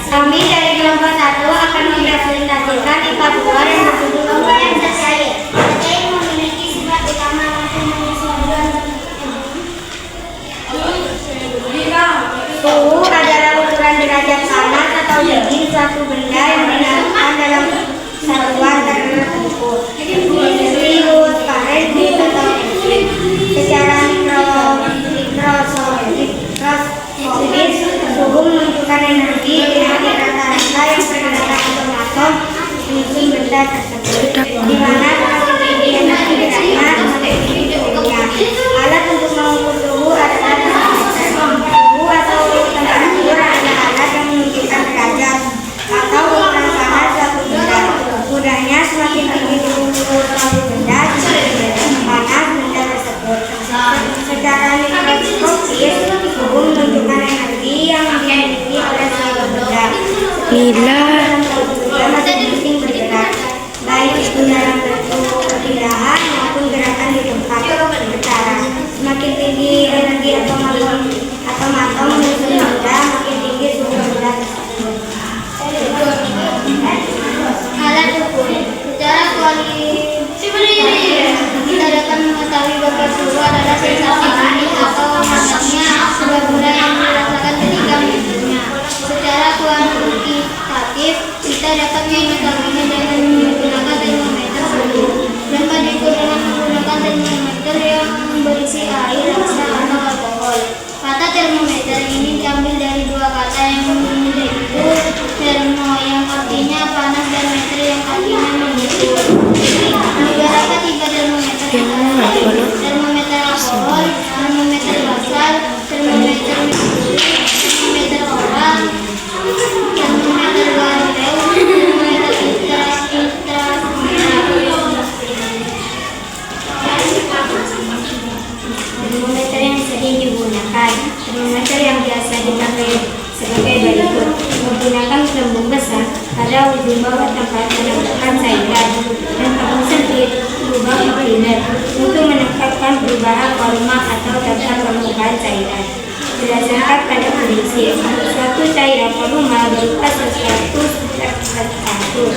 Kami dari kelompok 1 akan mempresentasikan IPA 2 yang berjudul lomba yang tercair. Tercair memiliki sifat utama mampu menyesuaikan suhu adalah ukuran derajat panas atau dingin suatu benda yang dinaikkan dalam satuan tertentu. Celcius, Fahrenheit atau Kelvin. Secara mikroskopis, suhu menentukan energi dinamik rata-rata yang pergerakan atom-atom menyusun benda tersebut, di mana semakin tinggi energi geraknya semakin tinggi suhunya. Alat untuk mengukur suhu adalah termometer. Suhu atau temperatur adalah alat yang menunjukkan derajat atau ukuran panas suatu benda. Mudahnya semakin tinggi suhu suatu benda, semakin panas benda tersebut. Secara mikroskopis, suhu menunjukkan energi yang dimiliki oleh suatu benda. Masing-masing bergerak, baik itu dalam bentuk perpindahan maupun gerakan di tempat bercara. Semakin tinggi energi atom-atom menyusun benda, makin tinggi suhu benda tersebut. Alat ukur. Secara kualitatif kita dapat mengetahui bahwa suhu adalah sensasi dingin atau hangatnya sebuah benda yang dirasakan ketika menyentuhnya. Secara kuantitatif kita dapat mengetahuinya dengan menggunakan termometer suhu. Dapat diukur dengan menggunakan termometer yang berisi air, rasa, atau alkohol. Kata termometer ini diambil dari dua kata yang yaitu termo yang artinya panas dan meter yang artinya mengukur. Beberapa tiga termometer termometer alkohol, termometer basal, termometer oral, termometer Galileo, termometer inframerah. Termometer yang sering digunakan. Termometer yang biasa dipakai sebagai berikut: menggunakan gelembung besar pada ujung bawah tempat menempatkan cairan dan tabung sempit lubang inlet untuk menempatkan perubahan volume atau tata permukaan cairan. Berdasarkan pada prinsip, suatu cairan volume berupa sesuatu temperatur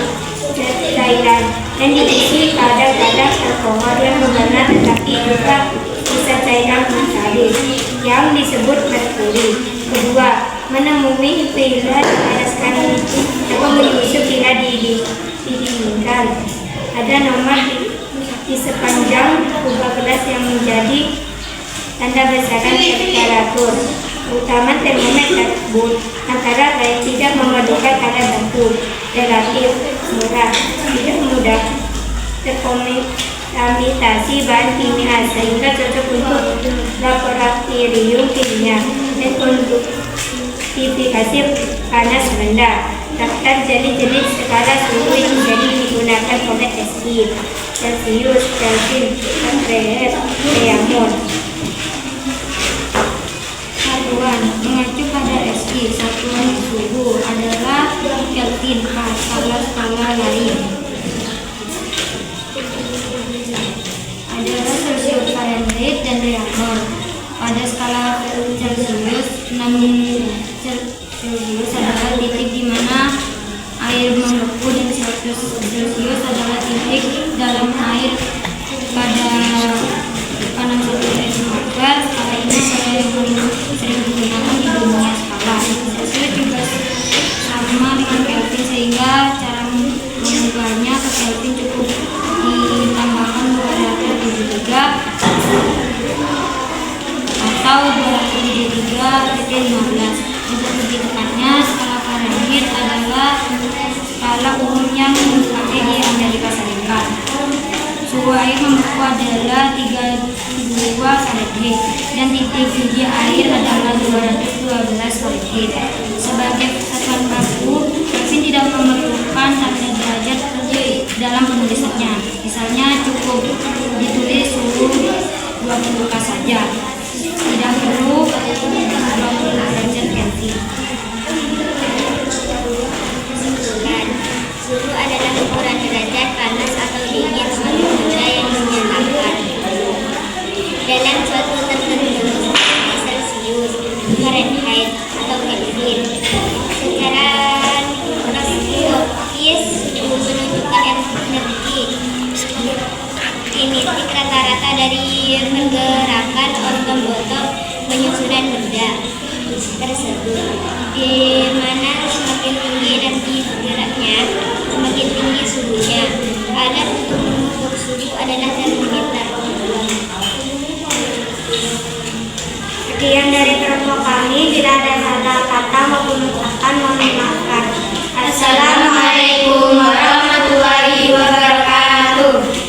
cairan yang diisi kadar-kadar alkohol yang berwarna, tetapi juga bisa cairan metalik yang disebut merkuri. Kedua, menemui bila dipanaskan atau menyusup bila didinginkan. Ada nomor di sepanjang kubah gelas yang menjadi tanda besaran temperatur. Utama termometer tersebut antara lain tidak memerlukan alat bantu, relatif murah, tidak mudah terkontaminasi bahan kimia sehingga cocok untuk laboratorium kimia dan konduktivitas panas benda. Daftar jenis-jenis skala suhu yang jadi digunakan oleh SI: Celcius, Kelvin, Fahrenheit, Fahrenheit. Satuan mengacu pada SI, satuan suhu adalah Kelvin. Skala lain adalah Celcius, Fahrenheit, dan Fahrenheit. Pada skala Celcius, 6 Celcius adalah titik di mana air membeku dan Celcius adalah titik dalam air pada panas atmosfer. Skala ini yang paling sering digunakan di dunia skala. Celcius juga sama dengan Kelvin sehingga cara mengubahnya ke Kelvin cukup ditambahkan 273 atau 273/15. Untuk lebih tepatnya, skala Fahrenheit adalah skala umum yang dipakai di Amerika Serikat. Suhu air membeku adalah 32 Fahrenheit dan titik uji air adalah 212 Fahrenheit. Sebagai satuan baku, Kelvin tidak memerlukan tanda derajat dalam penulisannya. Misalnya cukup ditulis suhu 20 K saja, tidak perlu 20 derajat Kelvin. Suhu adalah ukuran derajat panas atau dingin suatu benda yang dinyatakan dalam suatu tertentu, Celcius, Fahrenheit, atau Kelvin. dari pergerakan otot penyusunan benda tersebut, di mana semakin tinggi energi bergeraknya, semakin tinggi suhunya. Alat untuk mengukur suhu adalah termometer. Sekian dari kelompok kami. Bila ada salah kata maupun ucapan, mohon dimaafkan. Assalamualaikum warahmatullahi wabarakatuh.